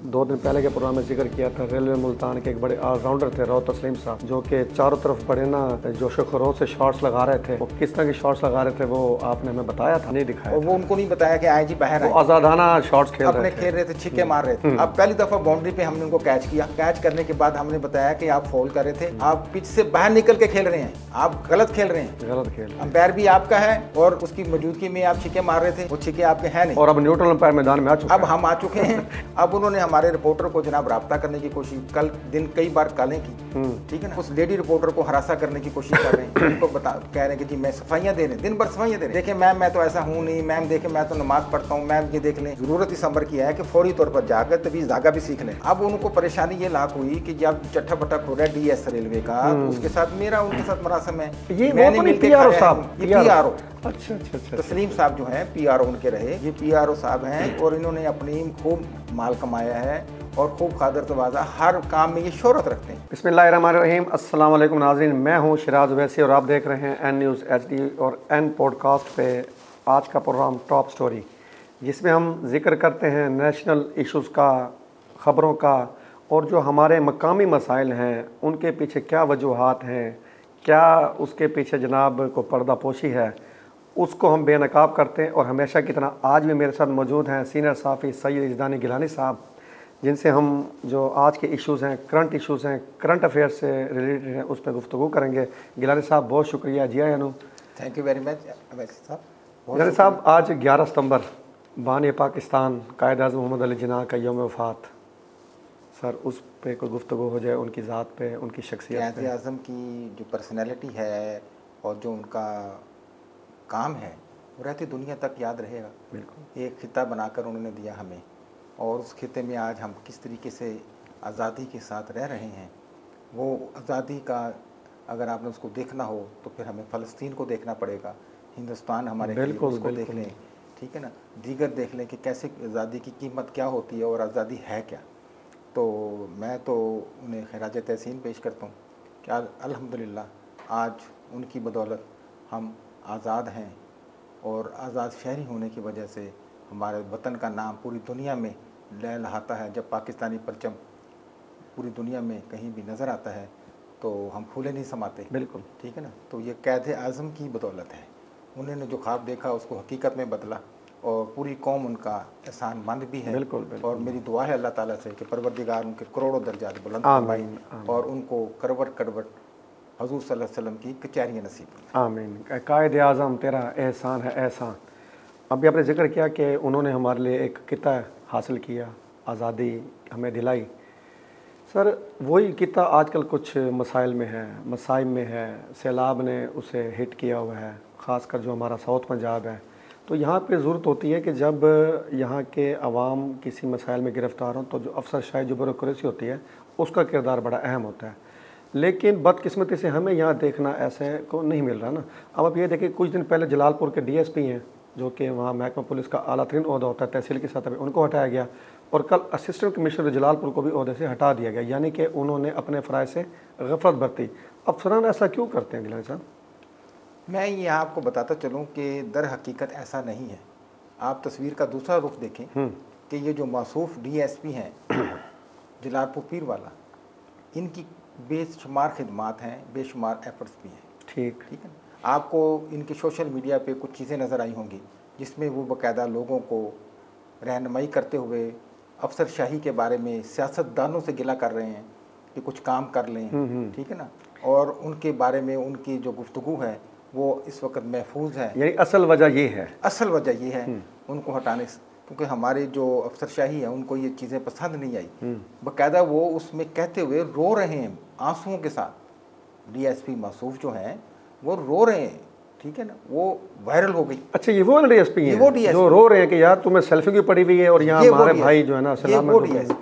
2 दिन पहले के प्रोग्राम में जिक्र किया था, रेलवे मुल्तान के एक बड़े ऑलराउंडर थे राव तस्लीम साहब, जो कि चारों तरफ बड़े ना जोशो खरोश से शॉट्स लगा रहे थे। वो किस तरह के शॉट्स लगा रहे थे वो आपने हमें बताया था, नहीं दिखाया? वो उनको नहीं बताया कि आए जी बाहर आए, आजादाना शॉट्स खेल रहे थे, छिक्के मार रहे थे। अब पहली दफा बाउंड्री पे हमने उनको कैच किया। कैच करने के बाद हमने बताया कि आप फॉल कर रहे थे, आप पिच से बाहर निकल के खेल रहे हैं, आप गलत खेल रहे हैं, गलत खेल। अंपायर भी आपका है और उसकी मौजूदगी में आप छिक्के मार रहे थे, वो छिक्के आपके हैं नहीं। और अब न्यूट्रल अंपायर मैदान में आ चुके अब हम आ चुके हैं। अब उन्होंने हमारे रिपोर्टर को जनाब राब्ता करने की कोशिश, कल दिन कई बार कालें की, ठीक है ना, उस लेडी रिपोर्टर को हरासा करने की कोशिश कर रहे हैं। उनको कह रहे हैं कि जी मैं सफाइयाँ दे रहे हैं, दिन भर सफाइयाँ दे रहे हैं। देखें मैम मैं तो ऐसा हूँ नहीं, मैम देखें मैं तो नमाज पढ़ता हूँ, मैम ये देख लें। जरूरत इस अमर की है कि फौरी तौर पर जाकर तवीज़ धागा भी सीख लें। अब उनको परेशानी ये लाक हुई कि जब चट्टा बट्टा खो रहा है डीएस रेलवे का, तो उसके साथ मेरा उनके साथ मरासम है। ये मैंने मिलकर PRO अच्छा तस्लीम साहब जो हैं PRO उनके रहे, ये PRO साहब हैं और इन्होंने अपनी खूब माल कमाया है और खूब खादर तवाज़ा, हर काम में ये शोहरत रखते हैं। बिस्मिल्लाहिर्रहमानिर्रहीम। अस्सलाम वालेकुम नाज़रीन, मैं हूँ शिराज वैसी और आप देख रहे हैं N News HD और N पॉडकास्ट पे आज का प्रोग्राम टॉप स्टोरी, जिसमें हम जिक्र करते हैं नेशनल इश्यूज़ का, ख़बरों का, और जो हमारे मकामी मसाइल हैं उनके पीछे क्या वजूहात हैं, क्या उसके पीछे जनाब को पर्दापोशी है, उसको हम बेनकाब करते हैं। और हमेशा की तरह आज भी मेरे साथ मौजूद हैं सीनियर साफ़ी सैयद इजदानी गिलानी साहब, जिनसे हम जो आज के इश्यूज़ हैं, करंट इश्यूज़ हैं, करंट अफेयर्स से रिलेटेड हैं, उस पर गुफ्तगू करेंगे। गिलानी साहब बहुत शुक्रिया। जी आयानू, थैंक यू वेरी मच साहब। गिलानी साहब, आज 11 सितंबर बानी पाकिस्तान कायद-ए-आज़म मोहम्मद अली जिन्ना का यौम वफ़ात, सर उस पे कोई गुफ्तगू हो जाए, उनकी ज़ात पे, उनकी शख्सियत पे। कायद-ए-आज़म की जो पर्सनैलिटी है और जो उनका काम है वो रहती दुनिया तक याद रहेगा। बिल्कुल, एक खिता बनाकर उन्होंने दिया हमें, और उस खिते में आज हम किस तरीके से आज़ादी के साथ रह रहे हैं, वो आज़ादी का अगर आपने उसको देखना हो तो फिर हमें फ़लस्तीन को देखना पड़ेगा, हिंदुस्तान हमारे उसको देख लें, ठीक है ना, दीगर देख लें कि कैसे आज़ादी की कीमत क्या होती है और आज़ादी है क्या। तो मैं तो उन्हें खिराज तहसीन पेश करता हूँ कि अल्हम्दुलिल्लाह आज उनकी बदौलत हम आज़ाद हैं, और आज़ाद शहरी होने की वजह से हमारे वतन का नाम पूरी दुनिया में लहलहाता है। जब पाकिस्तानी परचम पूरी दुनिया में कहीं भी नज़र आता है तो हम फूले नहीं समाते। बिल्कुल, ठीक है ना। तो ये कायद-ए-आज़म की बदौलत है, उन्होंने जो ख्वाब देखा उसको हकीकत में बदला, और पूरी कौम उनका एहसानमंद भी है। बिल्कुल। और मेरी दुआ है अल्लाह ताला से कि परवरदिगार उनके करोड़ों दर्जात बुलंद फरमाए और उनको करवट करवट हजूर सल्लल्लाहु अलैहि वसल्लम की कचहरियाँ नसीब। आमीन। कायद-ए-आज़म तेरा एहसान है एहसान। अभी आपने जिक्र किया कि उन्होंने हमारे लिए एक किता हासिल किया, आज़ादी हमें दिलाई। सर वही किता आजकल कुछ मसाइल में है, मसाइब में है, सैलाब ने उसे हिट किया हुआ है, ख़ासकर जो हमारा साउथ पंजाब है। तो यहाँ पे ज़रूरत होती है कि जब यहाँ के अवाम किसी मसाइल में गिरफ़्तार हों तो जो अफसरशाही जो ब्यूरोक्रेसी होती है उसका किरदार बड़ा अहम होता है। लेकिन बदकिस्मती से हमें यहाँ देखना ऐसे को नहीं मिल रहा ना। अब आप ये देखिए, कुछ दिन पहले जलालपुर के DSP हैं, जो कि वहाँ महकमा पुलिस का आला तरीन ओहदा होता है तहसील की सतह पर, उनको हटाया गया, और कल असिस्टेंट कमिश्नर जलालपुर को भी ओहदे से हटा दिया गया, यानी कि उन्होंने अपने फ़राइज़ से गफलत बरती। अफसरान ऐसा क्यों करते हैं गिलानी साहब? मैं ये आपको बताता चलूँ कि दर हकीकत ऐसा नहीं है। आप तस्वीर का दूसरा रुख देखें कि ये जो मासूफ DSP हैं जलालपुर पीर वाला, इनकी बेशुमार खिदमात हैं, बेशुमार एफर्ट्स भी हैं। ठीक है ना। आपको इनके सोशल मीडिया पे कुछ चीज़ें नज़र आई होंगी जिसमें वो बाकायदा लोगों को रहनुमाई करते हुए अफसरशाही के बारे में सियासतदानों से गिला कर रहे हैं कि कुछ काम कर लें, ठीक है ना, और उनके बारे में उनकी जो गुफ्तगू है वो इस वक्त महफूज है। यानी असल वजह ये है, असल वजह ये है उनको हटाने से, क्योंकि हमारे जो अफसरशाही है उनको ये चीज़ें पसंद नहीं आई। बाकायदा वो उसमें कहते हुए रो रहे हैं आंसुओं के साथ। DSP मासूफ जो हैं वो रो रहे हैं, ठीक है ना, वो वायरल हो गई। अच्छा, ये वो DSP हैं वो DSP जो रो रहे हैं कि यार तुम्हें सेल्फी की पड़ी हुई है और यहाँ हमारे भाई जो है ना सलाम वो DSP,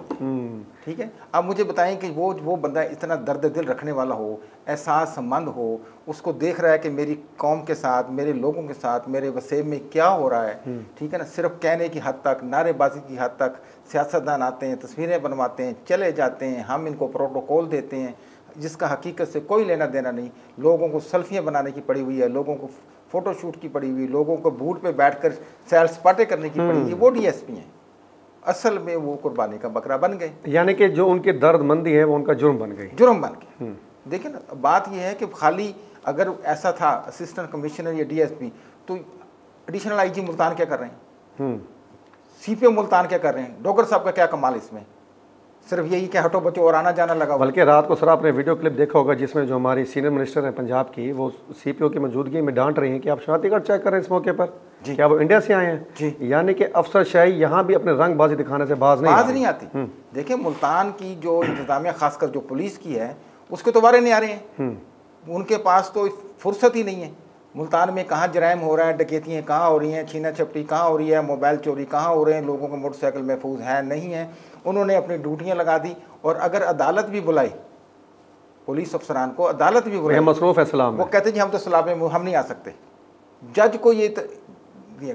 ठीक है। अब मुझे बताएं कि वो बंदा इतना दर्द दिल रखने वाला हो, एहसासमंद हो, उसको देख रहा है कि मेरी कौम के साथ, मेरे लोगों के साथ, मेरे वसेब में क्या हो रहा है, ठीक है ना, सिर्फ कहने की हद तक, नारेबाजी की हद तक सियासतदान आते हैं, तस्वीरें बनवाते हैं, चले जाते हैं, हम इनको प्रोटोकॉल देते हैं जिसका हकीकत से कोई लेना देना नहीं। लोगों को सेल्फियाँ बनाने की पड़ी हुई है, लोगों को फ़ोटोशूट की पड़ी हुई, लोगों को बूट पे बैठकर सैर सपाटे करने की पड़ी हुई है, वो DSP हैं। असल में वो कुर्बानी का बकरा बन गए, यानी कि जो उनकी दर्दमंदी है वो उनका जुर्म बन गई, जुर्म बन गए। देखिए ना, बात ये है कि खाली अगर ऐसा था असिस्टेंट कमिश्नर या डीएसपी, तो एडिशनल आईजी मुल्तान क्या कर रहे हैं, सीपीओ मुल्तान क्या कर रहे हैं, डोगर साहब का क्या कमाल इसमें, सिर्फ यही कि हटो बचो और आना जाना लगा। बल्कि रात को सर आपने वीडियो क्लिप देखा होगा जिसमें जो हमारी सीनियर मिनिस्टर हैं पंजाब की, वो सीपीओ की मौजूदगी में डांट रही हैं कि आप शनाख्ती कार्ड चेक कर रहे हैं इस मौके पर, क्या वो इंडिया से आए हैं। यानी कि अफसरशाही यहाँ भी अपने रंगबाजी दिखाने से बाज नहीं आती। देखिए मुल्तान की जो इंतजामिया खासकर जो पुलिस की है उसके तो वारे नहीं आ रहे हैं, उनके पास तो फुर्सत ही नहीं है। मुल्तान में कहाँ जराइम हो रहा है, डकैतियाँ कहाँ हो रही हैं, छीना छपटी कहाँ हो रही है, मोबाइल चोरी कहाँ हो रहे हैं, लोगों को मोटरसाइकिल महफूज है नहीं है। उन्होंने अपनी ड्यूटियाँ लगा दी, और अगर अदालत भी बुलाई, पुलिस अफसरान को अदालत भी बुलाई, मसरूफ है सलाम, वो कहते जी हम तो सलाब में हम नहीं आ सकते। जज को ये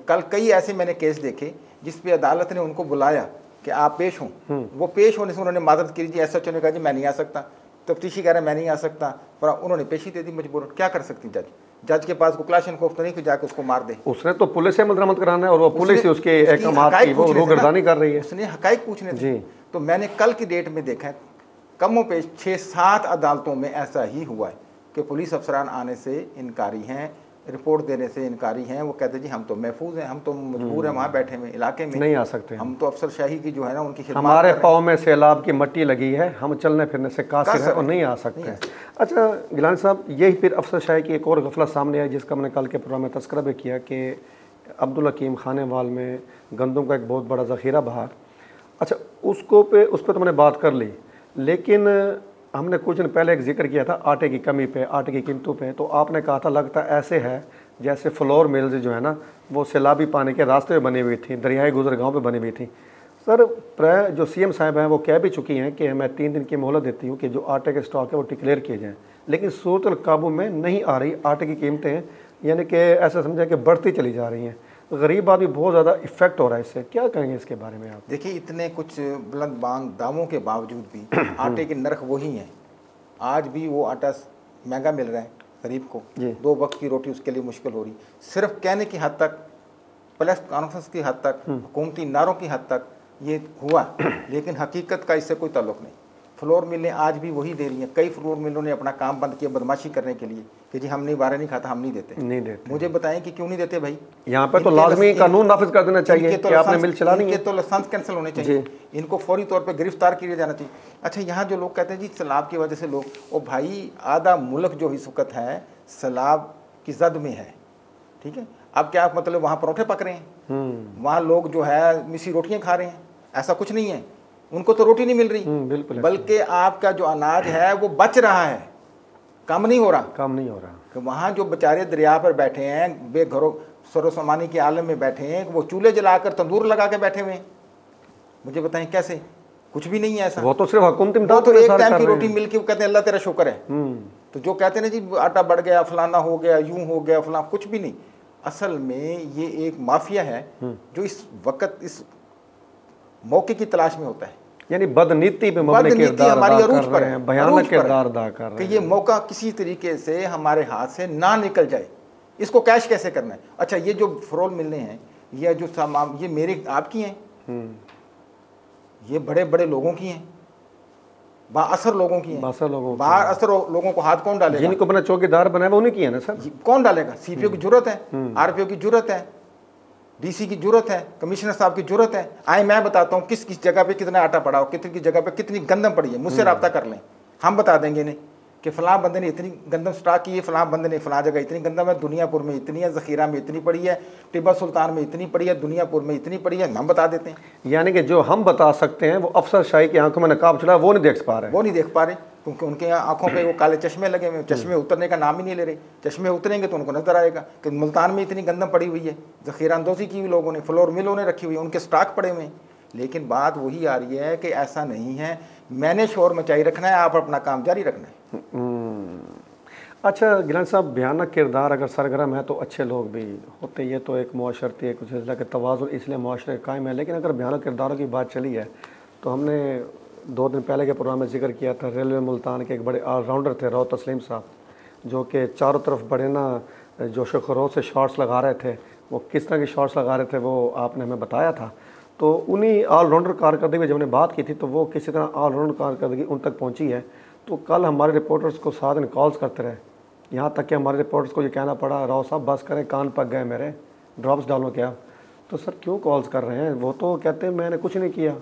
कल कई ऐसे मैंने केस देखे जिस पे अदालत ने उनको बुलाया कि आप पेश हों, वो पेश होने से उन्होंने माजरत की, जी एसएचओ ने कहा जी मैं नहीं आ सकता, तफ्तीशी कह रहे मैं नहीं आ सकता, पर उन्होंने पेशी दे दी मजबूर। क्या कर सकती जज, जज के पास को क्लाशनकोफ तो नहीं कि जाके उसको मार दे, उसने तो पुलिस से मदरामत कराना है और वो पुलिस ही उसके अहकामात की वो रोगर्दानी कर रही है, उसने हकाइक पूछने थे। तो मैंने कल की डेट में देखा है कमों पे 6-7 अदालतों में ऐसा ही हुआ है कि पुलिस अफसरान आने से इनकारी हैं, रिपोर्ट देने से इनकारी हैं। वो कहते जी हम तो महफूज हैं, हम तो मजबूर हैं वहाँ बैठे में इलाके में नहीं आ सकते, हम तो अफसरशाही की जो है ना उनकी खिदमत, हमारे पाँव में सैलाब की मट्टी लगी है, हम चलने फिरने से कासिर है और नहीं आ सकते। अच्छा गिलानी साहब, यही फिर अफसरशाही की एक और गफलत सामने आई जिसका मैंने कल के प्रोग्राम में तस्करा भी किया कि अब्दुल हकीम खानेवाल में गंदम का एक बहुत बड़ा ज़ख़ीरा बाहर। अच्छा उस पर तो मैंने बात कर ली, लेकिन हमने कुछ दिन पहले एक जिक्र किया था आटे की कमी पे, आटे की कीमतों पे, तो आपने कहा था लगता ऐसे है जैसे फ्लोर मिल्स जो है ना वो सैलाबी पानी के रास्ते में बनी हुई थी, दरियाई गुजरगांव पे बनी हुई थी। सर जो सीएम साहब हैं वो कह भी चुकी हैं कि मैं 3 दिन की मोहलत देती हूँ कि जो आटे के स्टॉक है वो डिक्लेयर किए जाएँ, लेकिन सूरत काबू में नहीं आ रही। आटे की कीमतें यानी कि ऐसा समझा कि बढ़ती चली जा रही हैं, गरीब आदमी बहुत ज़्यादा इफेक्ट हो रहा है इससे, क्या कहेंगे इसके बारे में आप? देखिए इतने कुछ बुलंद बांग दामों के बावजूद भी आटे के नर्ख वही हैं, आज भी वो आटा महंगा मिल रहा है गरीब को, 2 वक्त की रोटी उसके लिए मुश्किल हो रही। सिर्फ कहने की हद तक, प्रेस कॉन्फ्रेंस की हद तक, हुकूमती नारों की हद तक ये हुआ, लेकिन हकीकत का इससे कोई ताल्लुक नहीं। फ्लोर मिलें आज भी वही दे रही हैं। कई फ्लोर मिलों ने अपना काम बंद किया बदमाशी करने के लिए कि जी हम नहीं बारह नहीं खाता, हम नहीं देते। मुझे बताएं कि क्यों नहीं देते भाई? यहाँ पे तो लाजमी कानून नाफिज कर देना चाहिए कि आपने मिल चलानी है, तो लाइसेंस कैंसिल होने चाहिए, इनको फौरी तौर पे गिरफ्तार किया जाना चाहिए। अच्छा यहाँ जो लोग कहते हैं जी सैलाब की वजह से लोग, ओ भाई आधा मुल्क जो इस वक्त है सैलाब की जद में है, ठीक है। अब क्या मतलब वहाँ परोठे पक रहे हैं, वहाँ लोग जो है मिसी रोटियाँ खा रहे हैं, ऐसा कुछ नहीं है, उनको तो रोटी नहीं मिल रही, बल्कि आपका जो अनाज है वो बच रहा है, कम नहीं हो रहा। कि वहाँ जो बेचारे दरिया पर बैठे हैं, बेघरों सरोसामानी के आलम में बैठे हैं, वो चूल्हे जलाकर तंदूर लगा के बैठे हुए हैं। मुझे बताएं कैसे? कुछ भी नहीं है ऐसा। वो तो सिर्फ हुकूमत इमदाद, तो एक टाइम की रोटी मिल के वो कहते हैं अल्लाह तेरा शुक्र है। तो जो कहते हैं ना जी आटा बढ़ गया, फलाना हो गया, यूं हो गया, फलाना, कुछ भी नहीं। असल में ये एक माफिया है जो इस वक्त इस मौके की तलाश में होता है, यानी बदनीति पे हमारी अरूज पर है, भयानक किरदार अदा कर रहे हैं कि ये मौका किसी तरीके से हमारे हाथ से ना निकल जाए। इसको कैश कैसे करना है? अच्छा ये जो फ्रोल मिलने हैं, ये जो सामान, ये मेरे आपकी हैं, ये बड़े बड़े लोगों की हैं, बाअसर लोगों की हैं, बाअसर लोगों को हाथ कौन डालेगा? जिनको अपना चौकीदार बनाया उन्हीं की है ना सर, कौन डालेगा? सीपीओ की जरूरत है, आरपीओ की जरूरत है, डीसी की जरूरत है, कमिश्नर साहब की जरूरत है। आए मैं बताता हूँ किस किस जगह पे कितना आटा पड़ा हो, कितनी जगह पे कितनी गंदम पड़ी है, मुझसे रब्ता कर लें, हम बता देंगे इन्हें कि फलां बंदे ने इतनी गंदम स्टॉक की है, फलां बंदे ने फलां जगह इतनी गंदम है, दुनियापुर में इतनी है, ज़ख़ीरा में इतनी पड़ी है, टिब्बा सुल्तान में इतनी पड़ी है, दुनियापुर में इतनी पड़ी है, हम बता देते हैं। यानी कि जो हम बता सकते हैं वो अफसरशाही की आंखों में नकाब चढ़ा, वो नहीं देख पा रहे, क्योंकि उनके आंखों पे वो काले चश्मे लगे हुए, चश्मे उतरने का नाम ही नहीं ले रहे। चश्मे उतरेंगे तो उनको नजर आएगा कि मुल्तान में इतनी गंदम पड़ी हुई है, ज़ख़ीरा अंदोज़ी की हुई लोगों ने, फ्लोर मिलों ने रखी हुई है, उनके स्टॉक पड़े हुए हैं। लेकिन बात वही आ रही है कि ऐसा नहीं है, मैंने शोर मचाई रखना है, आप अपना काम जारी रखना है। अच्छा गिलानी साहब, भयानक किरदार अगर सरगर्म है तो अच्छे लोग भी होते, ये तो एक मुआशरती एक सिलसिला के तवाज़ुन इसलिए मुआशरे कायम है। लेकिन अगर भयानक किरदारों की बात चली है तो हमने 2 दिन पहले के प्रोग्राम में जिक्र किया था, रेलवे मुल्तान के एक बड़े ऑलराउंडर थे रौ तस्लीम साहब, जो कि चारों तरफ बड़े ना जोश खरोश से शॉट्स लगा रहे थे। वो किस तरह के शॉट्स लगा रहे थे वो आपने हमें बताया था। तो उन्हीं ऑलराउंडर कारकर्दगी में जब हमने बात की थी तो वो किसी तरह ऑलराउंडर कारकर्दगी उन तक पहुंची है। तो कल हमारे रिपोर्टर्स को साथ में कॉल्स करते रहे, यहाँ तक कि हमारे रिपोर्टर्स को ये कहना पड़ा राव साहब बस करें, कान पक गए मेरे, ड्रॉप्स डालो क्या। तो सर क्यों कॉल्स कर रहे हैं, वो तो कहते हैं मैंने कुछ नहीं किया,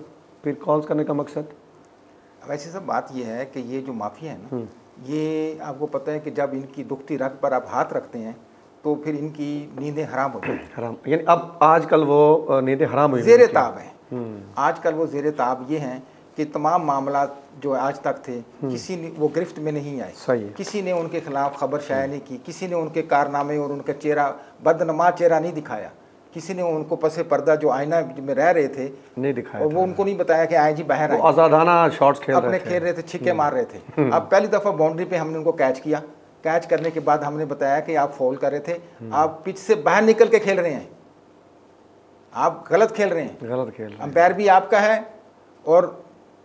फिर कॉल्स करने का मकसद। वैसे सब बात ये है कि ये जो माफिया है ना, ये आपको पता है कि जब इनकी दुखती रग पर आप हाथ रखते हैं तो फिर इनकी नींदें हराम होती हैं। हराम यानी अब आजकल वो नींदें हराम हुई, ज़ेरे ताब है आजकल, वो ज़ेरे ताब ये हैं कि तमाम मामला जो आज तक थे किसी ने वो गिरफ्त में नहीं आए, सही है। किसी ने उनके खिलाफ खबर शाया नहीं की, किसी ने उनके कारनामे और उनका चेहरा बदनमा चेहरा नहीं दिखाया, किसी ने उनको पसे पर्दा जो आईना में रह रहे थे नहीं दिखाया, और वो उनको नहीं बताया कि आए जी बाहर आए, आजादाना शॉट्स खेल रहे थे, छिक्के मार रहे थे। अब पहली दफ़ा बाउंड्री पे हमने उनको कैच किया, कैच करने के बाद हमने बताया कि आप फॉल कर रहे थे, आप पिच से बाहर निकल के खेल रहे हैं, आप गलत खेल रहे हैं, गलत खेल, अंपायर भी आपका है और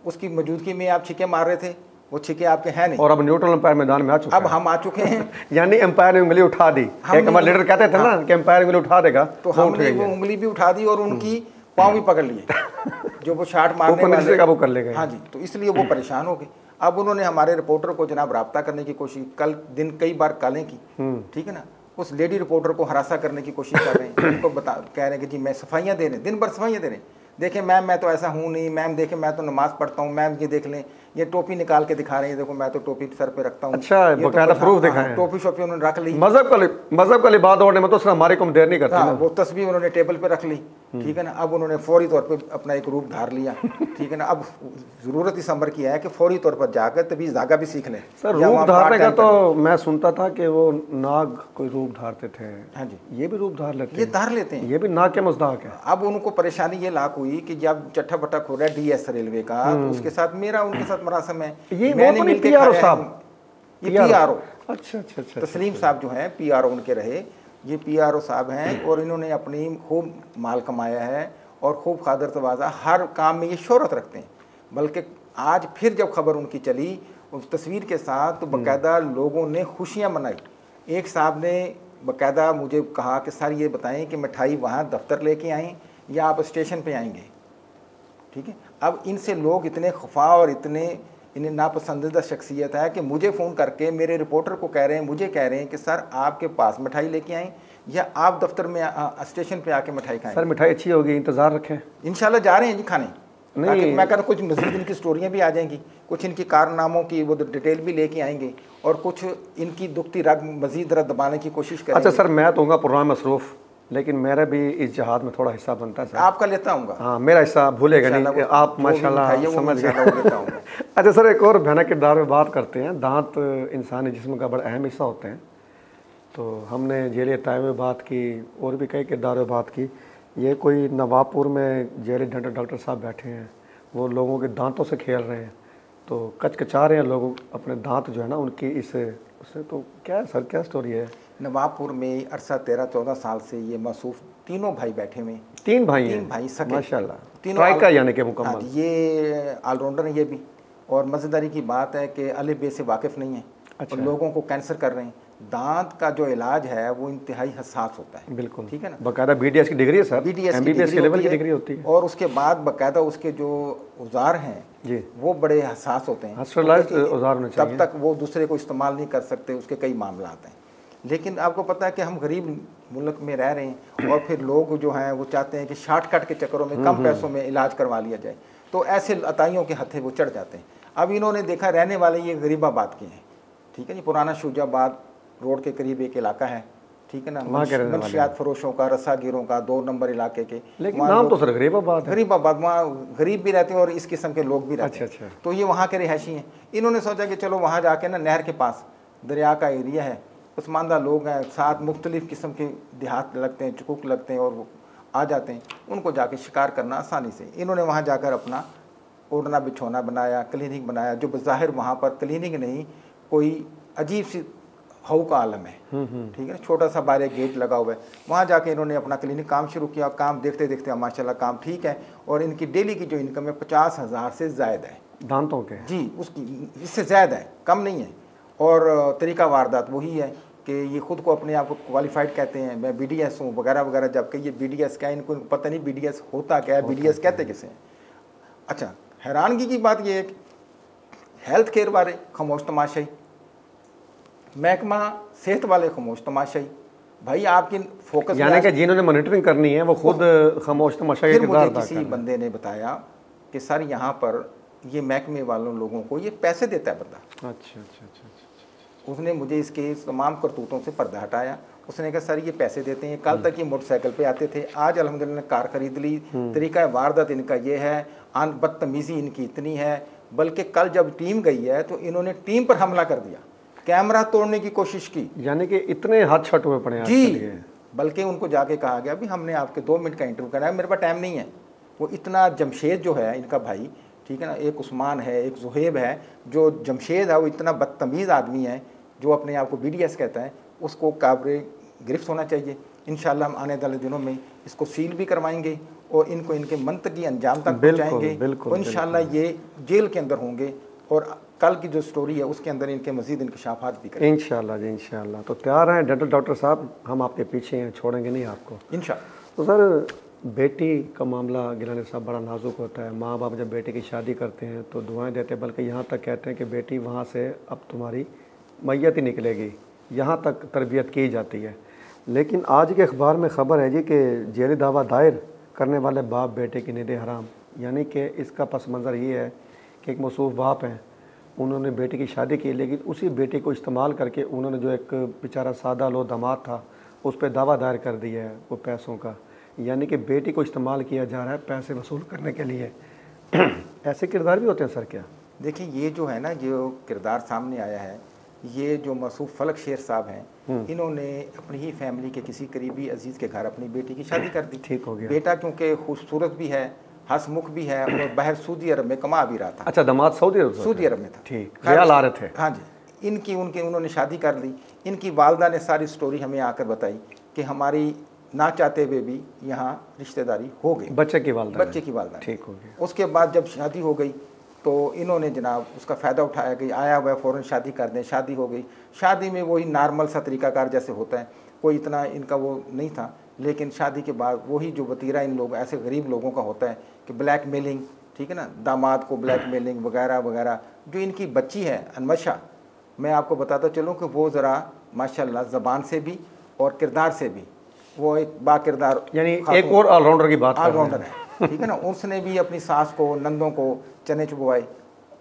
उसकी मौजूदगी में आप छिक्के मार रहे थे, वो छिक्के आपके हैं नहीं, और अब न्यूट्रल अंपायर मैदान में आ चुके अब हम आ चुके हैं। यानी अंपायर ने उंगली उठा दी, एक हमारे लीडर कहते थे ना कि अंपायर उंगली उठा देगा, तो हमने वो उंगली भी उठा दी और उनकी पाँव भी पकड़ लिए जो वो शॉट मारने वाले काबू कर ले गए। हाँ जी, तो इसलिए वो परेशान हो गए। अब उन्होंने हमारे रिपोर्टर को जनाब राब्ता करने की कोशिश, कल दिन कई बार कॉलें की, ठीक है ना, उस लेडी रिपोर्टर को हरासा करने की कोशिश कर रहे हैं, उनको कह रहे हैं कि जी मैं सफाइयाँ दे रहे हैं, दिन भर सफाइयाँ दे रहे हैं, देखें मैम मैं तो ऐसा हूँ नहीं, मैम देखें मैं तो नमाज पढ़ता हूँ, मैम ये देख लें, ये टोपी निकाल के दिखा रहे हैं, देखो मैं तो टोपी सर पे रखता हूँ। अच्छा, बकायदा प्रूफ दिखाएं, टोपी शोपी उन्होंने रख ली। मजहब का लिबास ओढ़ने में तो सिर्फ हमारी कम देर नहीं करती ना। वो तस्वीर उन्होंने टेबल पे रख ली, ठीक है ना। अब उन्होंने फौरी तौर पे अपना एक रूप धार लिया, ठीक है ना। अब जरूरत इस अमर की है कि फौरी तौर पर जाकर तभी धागा भी सीख लें। सर रूप धारने का तो मैं सुनता था कि वो नाग कोई रूप धारते थे। हाँ जी, ये भी रूप धार लेते हैं, ये धार लेते हैं, ये भी नाग के मज़दाक है। अब उनको परेशानी ये लाक हुई कि जब चट्टा बट्टा खो रहा है डीएस रेलवे का, तो उसके साथ मेरा उनके साथ मरासम है, मैंने मिलके पीआरओ साहब, ये पीआरओ अच्छा अच्छा अच्छा तस्लीम साहब जो हैं पीआरओ उनके रहे, ये पीआरओ साहब हैं और इन्होंने अपनी खूब माल कमाया है और खूब खादर तवाज़ा, हर काम में ये शोहरत रखते हैं। बल्कि आज फिर जब खबर उनकी चली उस तस्वीर के साथ तो बाकायदा लोगों ने खुशियाँ मनाई। एक साहब ने बाकायदा मुझे कहा कि सर ये बताएं कि मिठाई वहाँ दफ्तर लेके आएँ या आप स्टेशन पे आएंगे, ठीक है। अब इनसे लोग इतने खफा और इतने इन्हें नापसंदीदा शख्सियत है कि मुझे फ़ोन करके मेरे रिपोर्टर को कह रहे हैं, मुझे कह रहे हैं कि सर आपके पास मिठाई लेके आएँ या आप दफ्तर में स्टेशन पे आके मिठाई खाएं। सर मिठाई अच्छी होगी, इंतज़ार रखें, इंशाल्लाह जा रहे हैं जी खाने। नहीं मैं कह रहा कुछ मज़ीद इनकी स्टोरियाँ भी आ जाएंगी, कुछ इनकी कारनामों की वो डिटेल भी लेके आएंगे और कुछ इनकी दुखती रग मज़ीद रग दबाने की कोशिश करेंगे। अच्छा सर मैं तो होऊंगा पुराना मसरूफ़, लेकिन मेरा भी इस जहाद में थोड़ा हिस्सा बनता है सर। आपका लेता हूँगा, हाँ मेरा हिस्सा भूलेगा नहीं, आप माशाल्लाह समझ गए। अच्छा सर एक और भयानक किरदार में बात करते हैं, दांत इंसानी जिस्म का बड़ा अहम हिस्सा होते हैं। तो हमने जेल ताय में बात की और भी कई किरदार में बात की। ये कोई नवाबपुर में जेल डॉक्टर साहब बैठे हैं, वो लोगों के दांतों से खेल रहे हैं, तो कचकचा रहे हैं लोग अपने दांत जो है ना उनकी इससे उससे। तो क्या है सर, क्या स्टोरी है? नवाबपुर में अरसा 13-14 साल से ये मसूफ तीनों भाई बैठे हुए, तीन भाई सके माशाल्लाह, तीनों यानी कि मुकम्मल। ये ऑलराउंडर है ये भी, और मज़ेदारी की बात है कि अलिफ बे से वाकिफ़ नहीं है। अच्छा। और लोगों को कैंसर कर रहे हैं। दांत का जो इलाज है वो इंतहाई हसास होता है, बिल्कुल, ठीक है ना। बाकायदा बीडीएस की डिग्री है सर, एमबीबीएस के लेवल की डिग्री होती है। और उसके बाद बाकायदा उसके जो औजार हैं जी वो बड़े हसास होते हैं, औजार होने चाहिए, तब तक वो दूसरे को इस्तेमाल नहीं कर सकते, उसके कई मामला आते हैं। लेकिन आपको पता है कि हम गरीब मुल्क में रह रहे हैं और फिर लोग जो हैं वो चाहते हैं कि शॉर्टकट के चक्करों में कम पैसों में इलाज करवा लिया जाए, तो ऐसे अताइयों के हथे वो चढ़ जाते हैं। अब इन्होंने देखा रहने वाले ये गरीबाबाद के हैं, ठीक है जी, पुराना शुजाबाद रोड के करीब एक इलाका है, ठीक है ना, मंशियात फरोशों का, रसागिरों का 2 नंबर इलाके के। लेकिन नाम तो सर गरीबाबाद है। गरीबाबाद, वहाँ गरीब भी रहते हैं और इस किस्म के लोग भी रहते हैं। अच्छा। तो ये वहाँ के रिहायशी हैं। इन्होंने सोचा कि चलो वहाँ जाके ना नहर के पास दरिया का एरिया है, पसमानदा लोग हैं, साथ मुख्तलिफ़ किस्म के देहात लगते हैं, चुकुक लगते हैं और वो आ जाते हैं, उनको जाके शिकार करना आसानी से। इन्होंने वहाँ जाकर अपना ओढ़ना बिछौना बनाया, क्लिनिक बनाया, जो बज़ाहिर वहाँ पर क्लिनिक नहीं कोई अजीब सी हऊ का आलम है, ठीक है, छोटा सा बाहर गेट लगा हुआ है। वहाँ जाके इन्होंने अपना क्लिनिक काम शुरू किया। काम देखते देखते माशाल्लाह काम ठीक है और इनकी डेली की जो इनकम है 50,000 से ज़ायद है दांतों के जी, उसकी इससे ज़्यादा है, कम नहीं है। और तरीका वारदात वही है कि ये खुद को अपने आप को क्वालिफाइड कहते हैं, मैं BDS हूँ वगैरह वगैरह, जबकि ये BDS क्या है, इनको पता नहीं BDS होता क्या है, BDS कहते किसे हैं। अच्छा, हैरानगी की बात ये है कि हेल्थ केयर वाले खामोश तमाशाई, महकमा सेहत वाले खामोश तमाशाई। भाई आपकी फोकस, यानी कि जिन्होंने मॉनिटरिंग करनी है वो खुद खामोश तमाशा के किरदार अदा कर रहे हैं। किसी बंदे ने बताया कि सर यहाँ पर ये महकमे वालों लोगों को ये पैसे देता है बंदा। अच्छा अच्छा अच्छा अच्छा। उसने मुझे इसके तमाम करतूतों से पर्दा हटाया। उसने कहा सर ये पैसे देते हैं, कल तक ये मोटरसाइकिल पे आते थे, आज अल्हम्दुलिल्लाह कार खरीद ली, तरीका वारदात इनका ये है, बदतमीज़ी इनकी इतनी है, बल्कि कल जब टीम गई है तो इन्होंने टीम पर हमला कर दिया, कैमरा तोड़ने की कोशिश की। यानी कि इतने हाथ छट हुए पड़े हैं जी, बल्कि उनको जाके कहा गया भी हमने आपके 2 मिनट का इंटरव्यू करना है, मेरे पास टाइम नहीं है। वो इतना, जमशेद जो है इनका भाई, ठीक है ना, एक उस्मान है, एक जुहेब है, जो जमशेद है वो इतना बदतमीज़ आदमी है जो अपने आप को BDS कहता है, उसको काबरे गिरफ्त होना चाहिए। इंशाल्लाह हम आने वाले दिनों में इसको सील भी करवाएंगे और इनको इनके मंतकी अंजाम तक पहुँचाएंगे और इंशाल्लाह ये जेल के अंदर होंगे और कल की जो स्टोरी है उसके अंदर इनके मज़ीद इंकशाफात भी करेंगे इंशाल्लाह जी, इंशाल्लाह। तो तैयार हैं डॉक्टर साहब, हम आपके पीछे हैं, छोड़ेंगे नहीं आपको इंशाल्लाह। तो सर, बेटी का मामला गिलानी साहब बड़ा नाजुक होता है। माँ बाप जब बेटे की शादी करते हैं तो दुआएं देते हैं, बल्कि यहाँ तक कहते हैं कि बेटी वहाँ से अब तुम्हारी मैयत ही निकलेगी, यहाँ तक तरबियत की जाती है। लेकिन आज के अखबार में ख़बर है जी कि जेली दावा दायर करने वाले बाप बेटे की नींद हराम, यानी कि इसका पस मंज़र ये है कि एक मसूफ़ बाप हैं, उन्होंने बेटी की शादी की, लेकिन उसी बेटी को इस्तेमाल करके उन्होंने जो एक बेचारा सादा लो दामाद था उस पर दावा दायर कर दिया है वो पैसों का, यानी कि बेटी को इस्तेमाल किया जा रहा है पैसे वसूल करने के लिए। ऐसे किरदार भी होते हैं सर क्या? देखिए, ये जो है ना, जो किरदार सामने आया है, ये जो मसूफ फलक शेर साहब हैं, इन्होंने अपनी ही फैमिली के किसी करीबी अजीज़ के घर अपनी बेटी की शादी कर दी। ठीक हो गया। बेटा क्योंकि खूबसूरत भी है, हंसमुख भी है और बाहर सऊदी अरब में कमा भी रहा था। अच्छा, दामाद सऊदी अरब में था। ठीक, रियाल आ रहे थे। हाँ जी, उन्होंने शादी कर ली। इनकी वालदा ने सारी स्टोरी हमें आकर बताई कि हमारी ना चाहते हुए भी यहाँ रिश्तेदारी हो गई, बच्चे की वालदा ठीक हो गई। उसके बाद जब शादी हो गई तो इन्होंने जनाब उसका फ़ायदा उठाया कि आया हुआ फ़ौरन शादी कर दें। शादी हो गई। शादी में वही नॉर्मल सा तरीक़ाकार जैसे होता है, कोई इतना इनका वो नहीं था, लेकिन शादी के बाद वही जो वतीरा इन लोग ऐसे गरीब लोगों का होता है कि ब्लैक मेलिंग, ठीक है ना, दामाद को ब्लैक मेलिंग वगैरह वगैरह। जो इनकी बच्ची है अनमशा, मैं आपको बताता चलूँ कि वो ज़रा माशाल्लाह ज़बान से भी और किरदार से भी वो एक बाकिरदार, यानी एक और ऑलराउंडर की बात, ऑलराउंडर है, ठीक है ना। उसने भी अपनी सास को, नंदों को चने चुबवाए,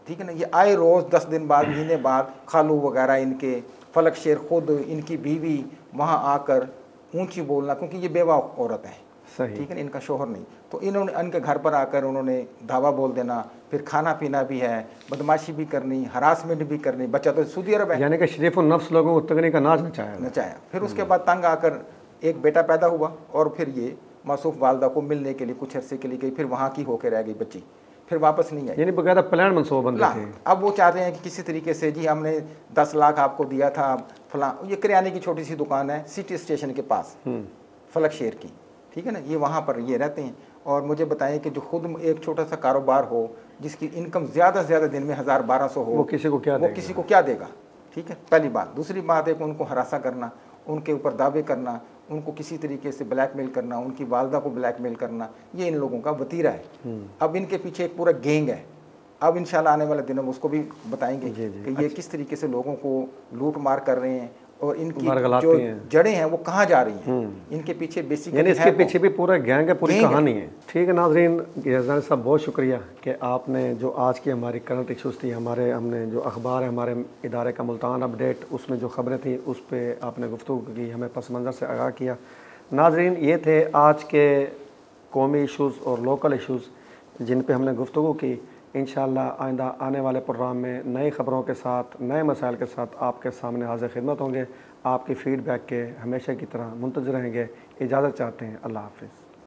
ठीक है ना। ये आए रोज़ 10 दिन बाद, महीने बाद, खालू वगैरह इनके, फलक शेर खुद, इनकी बीवी वहाँ आकर ऊंची बोलना, क्योंकि ये बेवा औरत है, सही, ठीक है ना, इनका शोहर नहीं। तो इन्होंने इनके घर पर आकर उन्होंने धावा बोल देना, फिर खाना पीना भी है, बदमाशी भी करनी, हरासमेंट भी करनी। बच्चा तो सऊदी अरब है, यानी कि शरीफ और नफ्स लोगों को तगने का नाच नचाया। फिर उसके बाद तंग आकर एक बेटा पैदा हुआ और फिर ये मासूफ वालदा को मिलने के लिए कुछ अरसे के लिए गई, फिर वहाँ की होकर रह गई बच्ची, फिर वापस नहीं आई। यानी बकायदा प्लान मनसूबा बंद थे। अब वो चाहते हैं कि किसी तरीके से, जी हमने 10 लाख आपको दिया था फलां, ये किराने की छोटी सी दुकान है सिटी स्टेशन के पास, फलक शेर की, ठीक है ना, ये वहाँ पर ये रहते हैं। और मुझे बताएं कि जो खुद एक छोटा सा कारोबार हो, जिसकी इनकम ज़्यादा से ज़्यादा दिन में 1000-1200 हो, वो किसी को क्या देगा? ठीक है, पहली बात। दूसरी बात है कि उनको हरासा करना, उनके ऊपर दावे करना, उनको किसी तरीके से ब्लैकमेल करना, उनकी वालदा को ब्लैकमेल करना, ये इन लोगों का वतीरा है। अब इनके पीछे एक पूरा गैंग है। अब इंशाल्लाह आने वाले दिनों में उसको भी बताएंगे कि ये किस तरीके से लोगों को लूट मार कर रहे हैं और इनकी जो जड़ें हैं वो कहाँ जा रही हैं। इनके पीछे बेसिकली, यानी इसके पीछे भी पूरा गैंग है, पूरी कहानी है। ठीक है नाज़रीन, गिरज़ानी साहब बहुत शुक्रिया कि आपने जो आज की हमारी करंट इशूज़ थी, हमने जो अखबार है हमारे इदारे का मुल्तान अपडेट, उसमें जो ख़बरें थी उस पर आपने गुफ्तगू की, हमें पस मंज़र से आगाह किया। नाज़रीन, ये थे आज के कौमी इशूज़ और लोकल इशूज़ जिन पर हमने गुफ्तगू की। इंशाअल्लाह आइंदा आने वाले प्रोग्राम में नई ख़बरों के साथ, नए मसाइल के साथ आपके सामने हाज़िर खिदमत होंगे। आपकी फ़ीडबैक के हमेशा की तरह मुंतज़िर रहेंगे। इजाज़त चाहते हैं। अल्लाह हाफ़िज़।